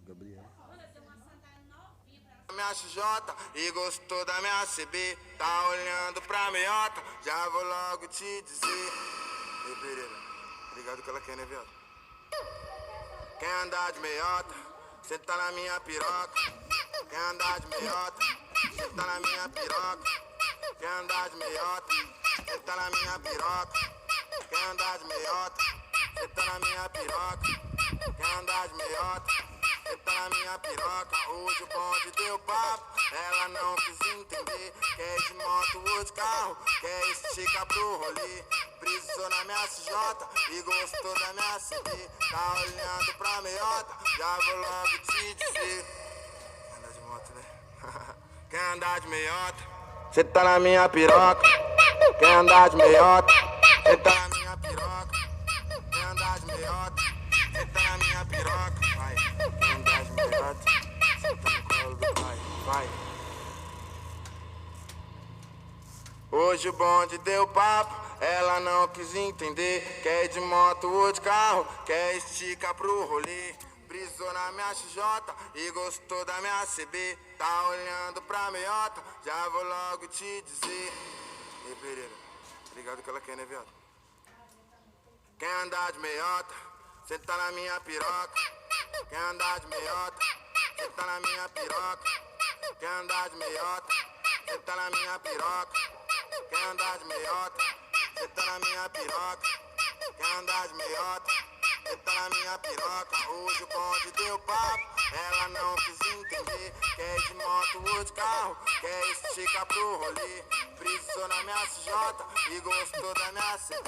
Gabriel. Minha XJ e gostou da minha CB. Tá olhando pra meiota, já vou logo te dizer. Ei, Pereira, ligado que ela quer, né, viado? Quer andar de meiota, senta na minha piroca. Quer andar de meiota, senta na minha piroca. Quer andar de meiota, senta na minha piroca. Quer andar de meiota, senta na minha piroca. Quer andar de meiota, senta na minha piroca. Hoje o bonde deu papo, ela não quis entender. Quer ir de moto ou de carro, quer esticar pro rolê. Brisou na minha CJ e gostou da minha CD. Tá olhando pra meiota, já vou logo te dizer. Quer andar de moto, né? Quer andar de meiota, senta na minha piroca. Quer andar de meiota, senta na minha piroca. Quer andar de meiota, senta na minha piroca. Vai, quer andar de meiota, senta no colo do pai. Vai. Hoje o bonde deu papo, ela não quis entender. Quer ir de moto ou de carro, quer esticar pro rolê. Brisou na minha XJ e gostou da minha CB. Tá olhando pra meiota, já vou logo te dizer. Ei, Pereira, ligado que ela quer, né, viado? Quer andar de meiota, senta na minha piroca. Quer andar de meiota, senta na minha piroca. Quer andar de meiota, senta na minha piroca. Quer andar de meiota, senta na minha piroca. Quer andar de meiota, senta na minha piroca. Hoje o bonde deu papo, ela não quis entender. Quer ir de moto ou de carro, quer esticar pro rolê. Brisou na minha CJ e gostou da minha CD.